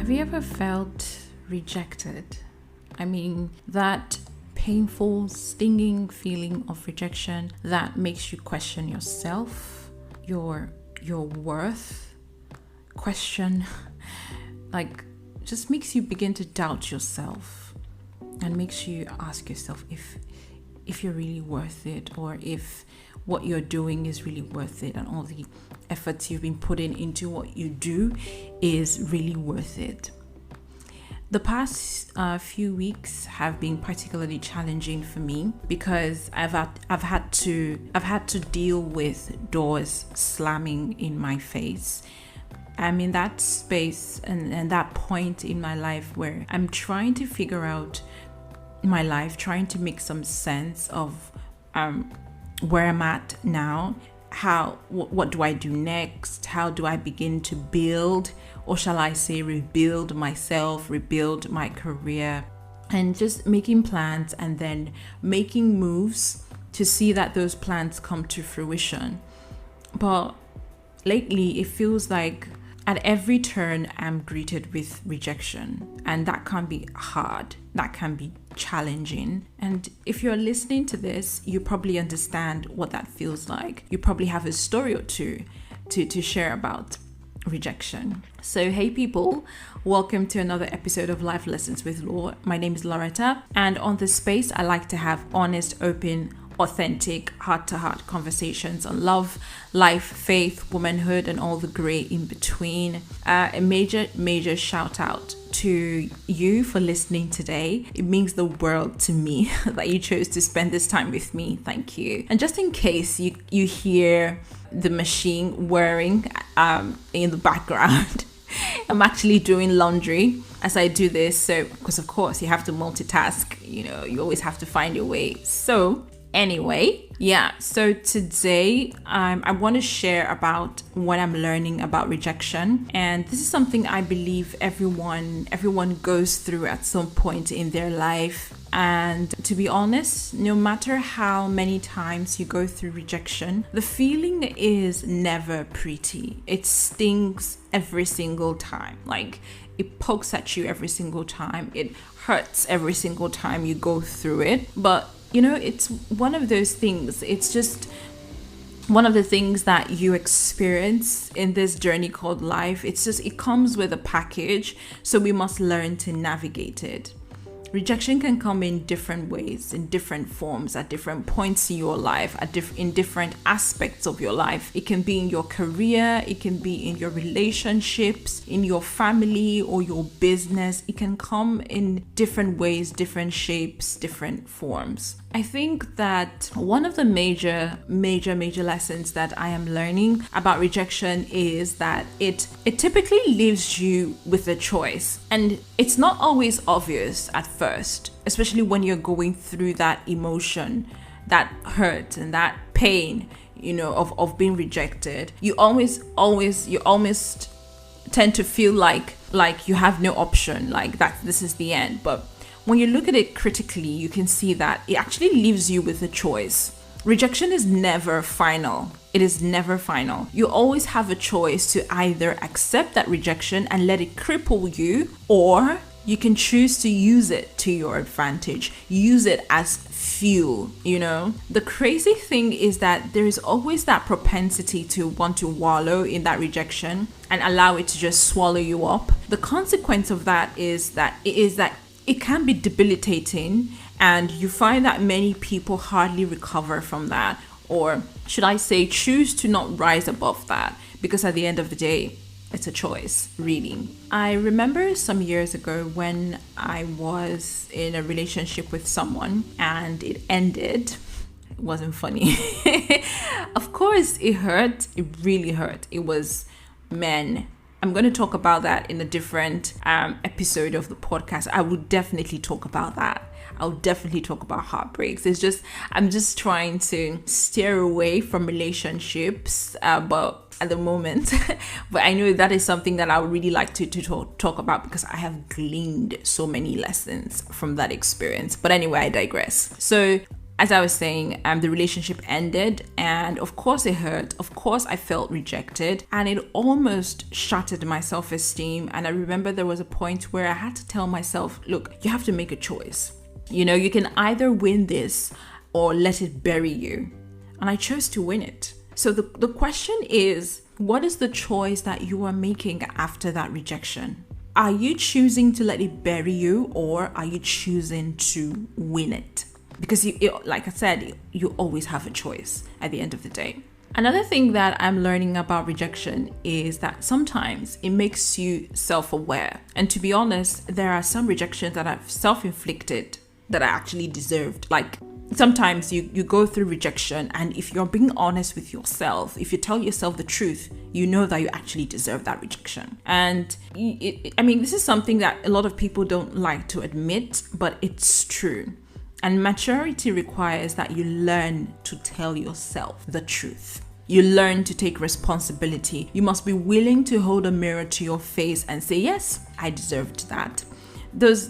Have you ever felt rejected? I mean, that painful, stinging feeling of rejection that makes you question yourself, your worth, question, just makes you begin to doubt yourself and makes you ask yourself if you're really worth it, or if what you're doing is really worth it, and all the efforts you've been putting into what you do is really worth it. The past few weeks have been particularly challenging for me because I've had to deal with doors slamming in my face. I'm in that space and that point in my life where I'm trying to figure out my life, trying to make some sense of where I'm at now. What do I do next? How do I begin to build, or shall I say rebuild myself, rebuild my career, and just making plans and then making moves to see that those plans come to fruition. But lately it feels like at every turn I'm greeted with rejection, and that can be hard, that can be challenging. And if you're listening to this, you probably understand what that feels like. You probably have a story or two to share about rejection. So hey people, welcome to another episode of Life Lessons with Law. My name is Loretta, and on this space I like to have honest, open, authentic, heart-to-heart conversations on love, life, faith, womanhood, and all the grey in between. A major shout out to you for listening today. It means the world to me that you chose to spend this time with me. Thank you. And just in case you hear the machine whirring in the background, I'm actually doing laundry as I do this. So, because of course you have to multitask, you always have to find your way. So anyway, so today I want to share about what I'm learning about rejection. And this is something I believe everyone goes through at some point in their life. And to be honest, no matter how many times you go through rejection, the feeling is never pretty. It stings every single time. Like, it pokes at you every single time. It hurts every single time you go through it. But it's one of those things. It's just one of the things that you experience in this journey called life. It comes with a package, so we must learn to navigate it. Rejection can come in different ways, in different forms, at different points in your life, in different aspects of your life. It can be in your career, it can be in your relationships, in your family or your business. It can come in different ways, different shapes, different forms. I think that one of the major lessons that I am learning about rejection is that it typically leaves you with a choice. And it's not always obvious at first, especially when you're going through that emotion, that hurt and that pain, of being rejected. You almost tend to feel like you have no option, like that this is the end. But when you look at it critically, you can see that it actually leaves you with a choice. Rejection is never final. It is never final. You always have a choice to either accept that rejection and let it cripple you, or you can choose to use it to your advantage. Use it as fuel, The crazy thing is that there is always that propensity to want to wallow in that rejection and allow it to just swallow you up. The consequence of that is that it can be debilitating, and you find that many people hardly recover from that, or should I say choose to not rise above that, because at the end of the day, it's a choice, really. I remember some years ago when I was in a relationship with someone and it ended. It wasn't funny. Of course, it hurt. It really hurt. It was, man. I'm going to talk about that in a different episode of the podcast. I will definitely talk about that. I'll definitely talk about heartbreaks. I'm just trying to steer away from relationships, but at the moment, but I know that is something that I would really like to talk about, because I have gleaned so many lessons from that experience. But anyway, I digress. So as I was saying, the relationship ended, and of course it hurt. Of course I felt rejected, and it almost shattered my self-esteem. And I remember there was a point where I had to tell myself, look, you have to make a choice. You know, you can either win this or let it bury you. And I chose to win it. So the question is, what is the choice that you are making after that rejection? Are you choosing to let it bury you, or are you choosing to win it? Because like I said, you always have a choice at the end of the day. Another thing that I'm learning about rejection is that sometimes it makes you self-aware. And to be honest, there are some rejections that I've self-inflicted that I actually deserved. Like sometimes you go through rejection, and if you're being honest with yourself, if you tell yourself the truth, you know that you actually deserve that rejection. And this is something that a lot of people don't like to admit, but it's true. And maturity requires that you learn to tell yourself the truth. You learn to take responsibility. You must be willing to hold a mirror to your face and say, yes, I deserved that.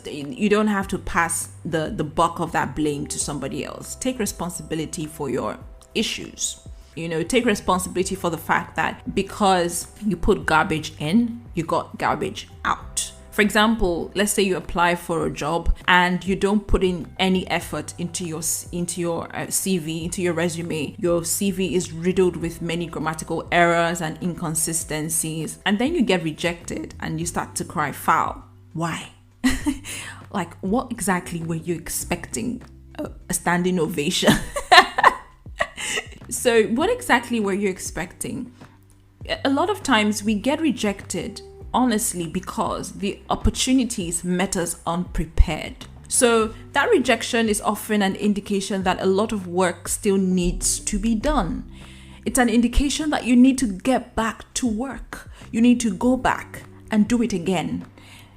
You don't have to pass the buck of that blame to somebody else. Take responsibility for your issues. You know, take responsibility for the fact that because you put garbage in, you got garbage out. For example, let's say you apply for a job and you don't put in any effort into your CV, into your resume. Your CV is riddled with many grammatical errors and inconsistencies, and then you get rejected and you start to cry foul. Why? Like, what exactly were you expecting? A standing ovation? So what exactly were you expecting? A lot of times we get rejected, honestly, because the opportunities met us unprepared. So that rejection is often an indication that a lot of work still needs to be done. It's an indication that you need to get back to work. You need to go back and do it again.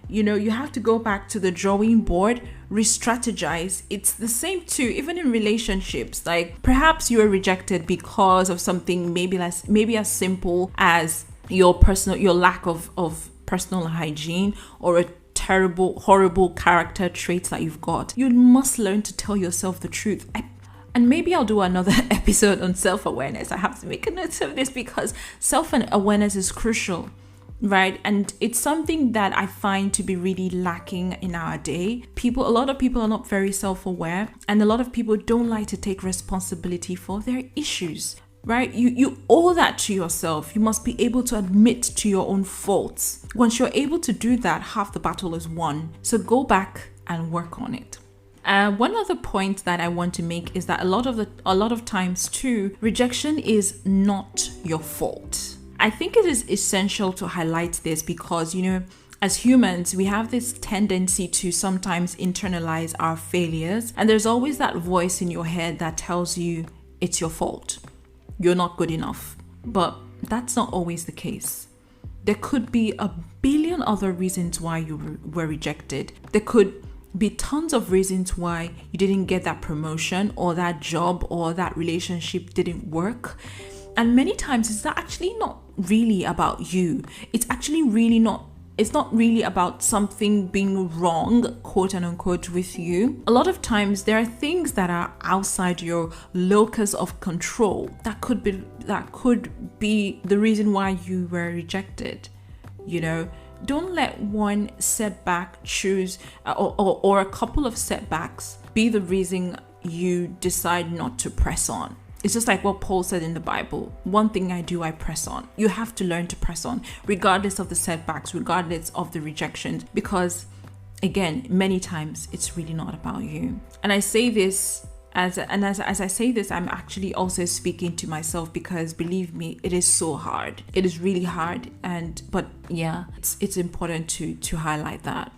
You know, you have to go back to the drawing board, re-strategize. It's the same too, even in relationships. Like perhaps you were rejected because of something maybe as simple as your lack of personal hygiene, or a terrible, horrible character traits that you've got. You must learn to tell yourself the truth. And maybe I'll do another episode on self-awareness. I have to make a note of this because self-awareness is crucial, right? And it's something that I find to be really lacking in our day. A lot of people are not very self-aware, and a lot of people don't like to take responsibility for their issues. Right? You owe that to yourself. You must be able to admit to your own faults. Once you're able to do that, half the battle is won. So go back and work on it. One other point that I want to make is that a lot of times too, rejection is not your fault. I think it is essential to highlight this because, you know, as humans, we have this tendency to sometimes internalize our failures. And there's always that voice in your head that tells you it's your fault. You're not good enough. But that's not always the case. There could be a billion other reasons why you were rejected. There could be tons of reasons why you didn't get that promotion or that job or that relationship didn't work. And many times it's actually not really about you. It's not really about something being wrong, quote and unquote, with you. A lot of times there are things that are outside your locus of control that could be the reason why you were rejected. You know, don't let one setback or a couple of setbacks be the reason you decide not to press on. It's just like what Paul said in the Bible. One thing I do, I press on. You have to learn to press on, regardless of the setbacks, regardless of the rejections, because again, many times it's really not about you. And I say this as I say this, I'm actually also speaking to myself, because believe me, it is so hard. It is really hard. But yeah, it's important to highlight that.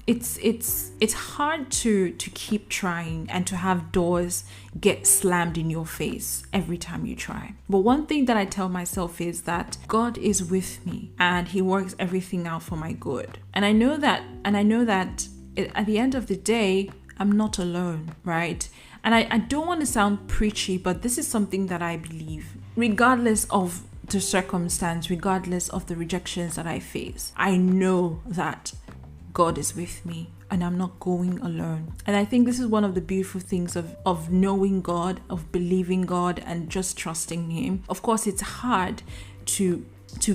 It's hard to keep trying and to have doors get slammed in your face every time you try. But one thing that I tell myself is that God is with me and He works everything out for my good. And I know that at the end of the day, I'm not alone, right? And I don't want to sound preachy, but this is something that I believe. Regardless of the circumstance, regardless of the rejections that I face, I know that God is with me. and I'm not going alone. And I think this is one of the beautiful things of knowing God, of believing God, and just trusting Him. Of course, it's hard to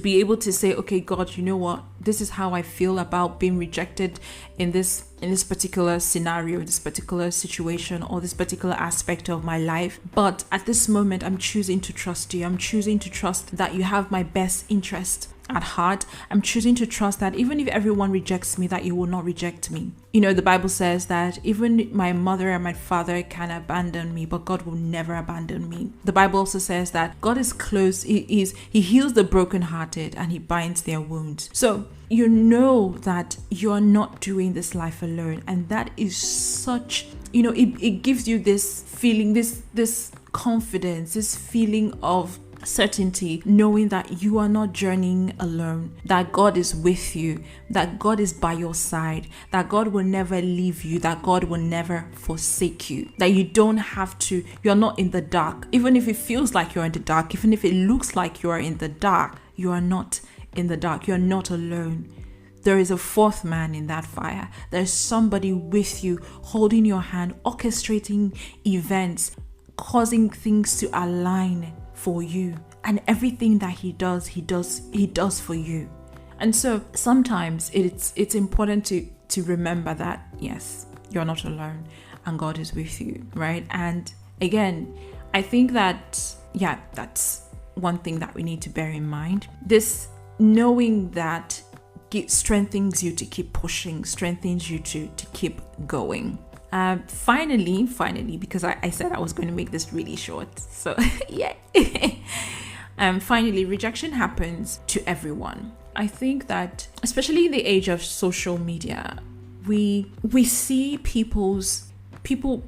be able to say, okay, God, you know what, this is how I feel about being rejected in this particular scenario, this particular situation, or this particular aspect of my life. But at this moment, I'm choosing to trust you. I'm choosing to trust that you have my best interest at heart. I'm choosing to trust that even if everyone rejects me, that you will not reject me. You know, the Bible says that even my mother and my father can abandon me, but God will never abandon me. The Bible also says that God is close. He heals the brokenhearted and He binds their wounds. So you know that you are not doing this life alone, and that is such, you know, it gives you this feeling, this confidence, this feeling of certainty, knowing that you are not journeying alone, that God is with you, that God is by your side, that God will never leave you, that God will never forsake you, that you don't have to, you're not in the dark. Even if it feels like you're in the dark, even if it looks like you are in the dark, you are not in the dark. You're not alone. There is a fourth man in that fire. There's somebody with you, holding your hand, orchestrating events, causing things to align for you, and everything that he does for you. And so sometimes it's important to remember that, yes, you're not alone and God is with you, right? And again, I think that, yeah, that's one thing that we need to bear in mind. This knowing that strengthens you to keep pushing, strengthens you to keep going. Finally, because I said I was going to make this really short. So yeah. Finally, rejection happens to everyone. I think that, especially in the age of social media, we see people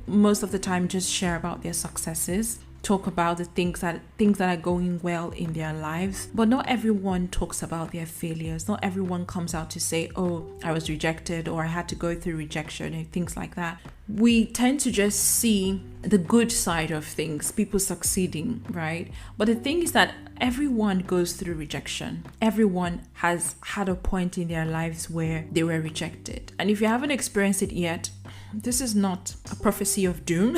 most of the time just share about their successes, talk about the things that are going well in their lives, but not everyone talks about their failures. Not everyone comes out to say, oh, I was rejected, or I had to go through rejection, and things like that. We tend to just see the good side of things, people succeeding, right? But the thing is that everyone goes through rejection. Everyone has had a point in their lives where they were rejected. And if you haven't experienced it yet, this is not a prophecy of doom.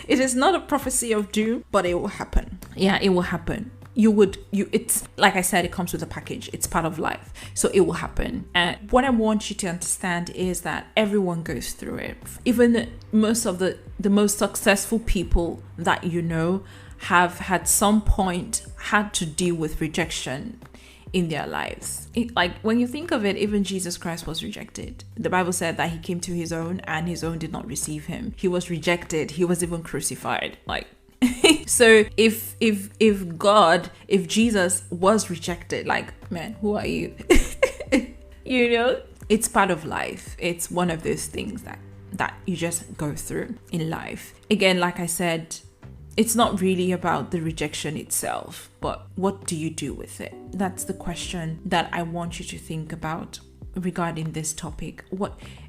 It is not a prophecy of doom, but it will happen. Yeah, it will happen. It's like I said, it comes with a package. It's part of life. So it will happen. And what I want you to understand is that everyone goes through it. Even most of the most successful people that you know have at some point had to deal with rejection in their lives. Like when you think of it, even Jesus Christ was rejected. The Bible said that He came to His own and His own did not receive Him. He was rejected. He was even crucified. Like, so if Jesus was rejected, like, man, who are you? You know, it's part of life. It's one of those things that you just go through in life. Again, like I said, it's not really about the rejection itself, but what do you do with it? That's the question that I want you to think about regarding this topic.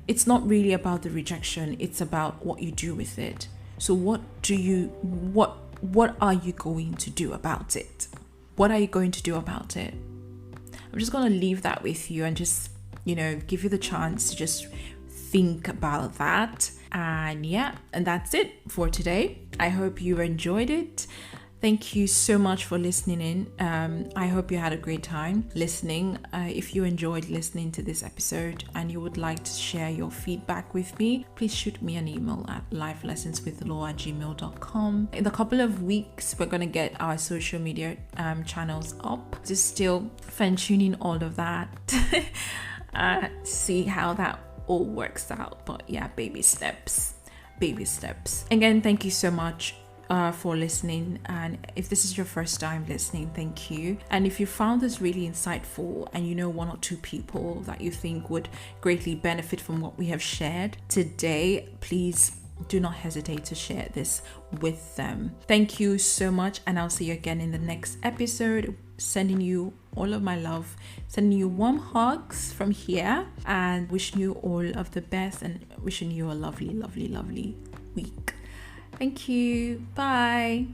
It's not really about the rejection, it's about what you do with it. So what are you going to do about it? What are you going to do about it? I'm just going to leave that with you and just, give you the chance to just think about that. And yeah, and that's it for today. I hope you enjoyed it. Thank you so much for listening in. I hope you had a great time listening. If you enjoyed listening to this episode and you would like to share your feedback with me, please shoot me an email at lifelessonswithlaw@gmail.com. In a couple of weeks, we're going to get our social media channels up. Just still fine-tuning all of that. See how that all works out. But yeah, baby steps. Again, thank you so much for listening, and if this is your first time listening, thank you. And if you found this really insightful and you know one or two people that you think would greatly benefit from what we have shared today, please do not hesitate to share this with them. Thank you so much, and I'll see you again in the next episode. Sending you all of my love, sending you warm hugs from here, and wishing you all of the best, and wishing you a lovely, lovely, lovely week. Thank you. Bye.